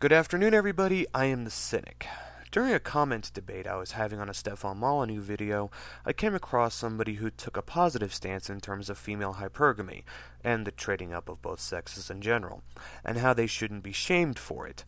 Good afternoon, everybody. I am the Cynic. During a comment debate I was having on a Stefan Molyneux video, I came across somebody who took a positive stance in terms of female hypergamy, and the trading up of both sexes in general, and how they shouldn't be shamed for it.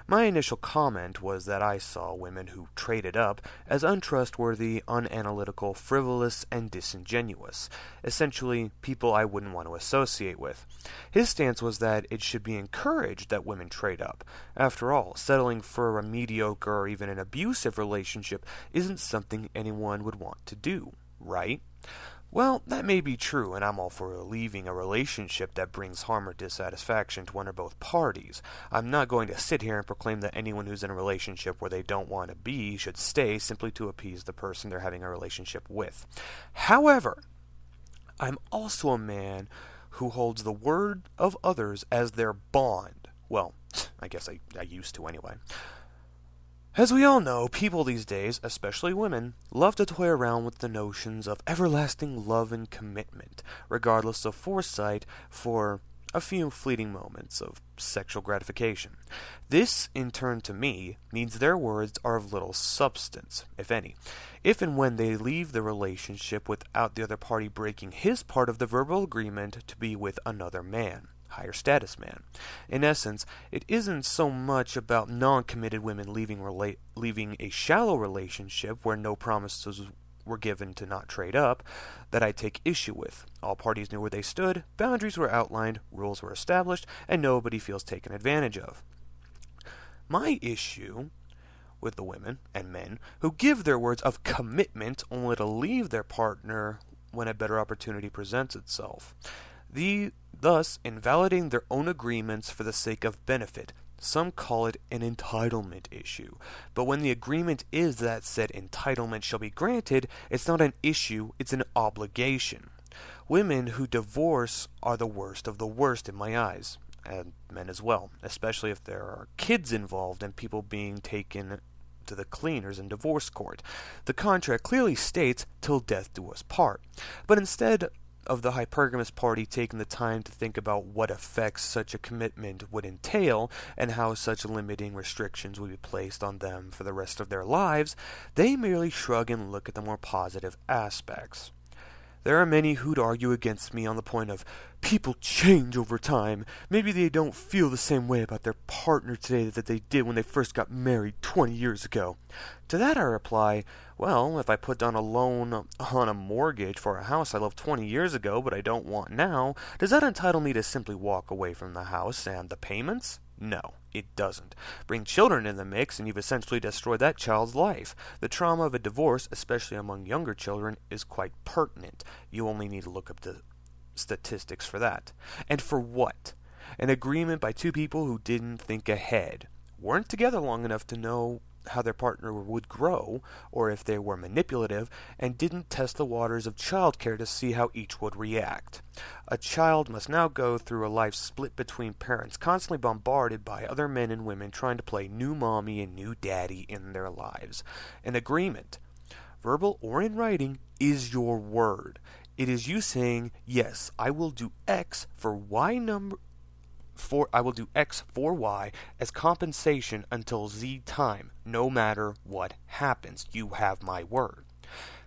My initial comment was that I saw women who traded up as untrustworthy, unanalytical, frivolous, and disingenuous, essentially people I wouldn't want to associate with. His stance was that it should be encouraged that women trade up. After all, settling for a mediocre or even an abusive relationship isn't something anyone would want to do, right? Well, that may be true, and I'm all for leaving a relationship that brings harm or dissatisfaction to one or both parties. I'm not going to sit here and proclaim that anyone who's in a relationship where they don't want to be should stay simply to appease the person they're having a relationship with. However, I'm also a man who holds the word of others as their bond. Well, I guess I used to anyway. As we all know, people these days, especially women, love to toy around with the notions of everlasting love and commitment, regardless of foresight, for a few fleeting moments of sexual gratification. This, in turn to me, means their words are of little substance, if any, if and when they leave the relationship without the other party breaking his part of the verbal agreement to be with another man. Higher status man. In essence, it isn't so much about non-committed women leaving a shallow relationship where no promises were given to not trade up that I take issue with. All parties knew where they stood, boundaries were outlined, rules were established, and nobody feels taken advantage of. My issue with the women and men who give their words of commitment only to leave their partner when a better opportunity presents itself. Thus invalidating their own agreements for the sake of benefit. Some call it an entitlement issue. But when the agreement is that said entitlement shall be granted, it's not an issue, it's an obligation. Women who divorce are the worst of the worst in my eyes, and men as well, especially if there are kids involved and people being taken to the cleaners in divorce court. The contract clearly states, "till death do us part." But instead of the hypergamous party taking the time to think about what effects such a commitment would entail and how such limiting restrictions would be placed on them for the rest of their lives, they merely shrug and look at the more positive aspects. There are many who'd argue against me on the point of, people change over time. Maybe they don't feel the same way about their partner today that they did when they first got married 20 years ago. To that I reply, well, if I put down a loan on a mortgage for a house I loved 20 years ago but I don't want now, does that entitle me to simply walk away from the house and the payments? No, it doesn't. Bring children in the mix and you've essentially destroyed that child's life. The trauma of a divorce, especially among younger children, is quite pertinent. You only need to look up the statistics for that. And for what? An agreement by two people who didn't think ahead, weren't together long enough to know how their partner would grow, or if they were manipulative, and didn't test the waters of childcare to see how each would react. A child must now go through a life split between parents, constantly bombarded by other men and women trying to play new mommy and new daddy in their lives. An agreement, verbal or in writing, is your word. It is you saying, yes, I will do X for X for Y as compensation until Z time, no matter what happens. You have my word.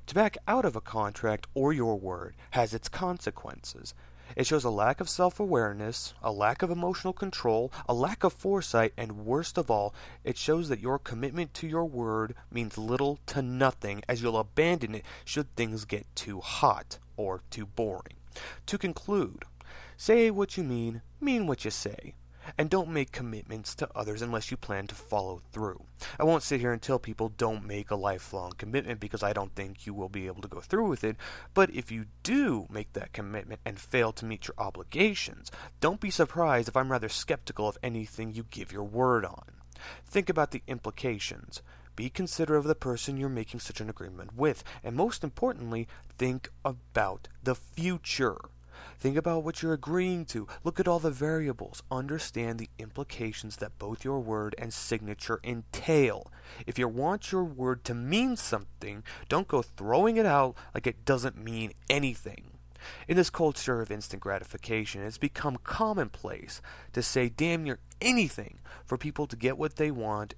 To back out of a contract or your word has its consequences. It shows a lack of self-awareness, a lack of emotional control, a lack of foresight, and worst of all, it shows that your commitment to your word means little to nothing, as you'll abandon it should things get too hot or too boring. To conclude, say what you mean what you say, and don't make commitments to others unless you plan to follow through. I won't sit here and tell people don't make a lifelong commitment because I don't think you will be able to go through with it, but if you do make that commitment and fail to meet your obligations, don't be surprised if I'm rather skeptical of anything you give your word on. Think about the implications. Be considerate of the person you're making such an agreement with, and most importantly, think about the future. Think about what you're agreeing to. Look at all the variables. Understand the implications that both your word and signature entail. If you want your word to mean something, don't go throwing it out like it doesn't mean anything. In this culture of instant gratification, it's become commonplace to say damn near anything for people to get what they want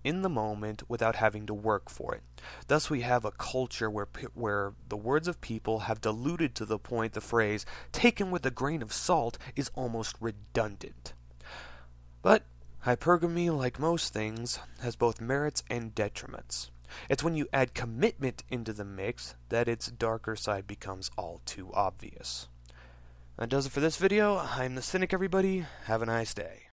in the moment without having to work for it. Thus, we have a culture where the words of people have diluted to the point the phrase, taken with a grain of salt, is almost redundant. But hypergamy, like most things, has both merits and detriments. It's when you add commitment into the mix that its darker side becomes all too obvious. That does it for this video. I'm the Cynic, everybody. Have a nice day.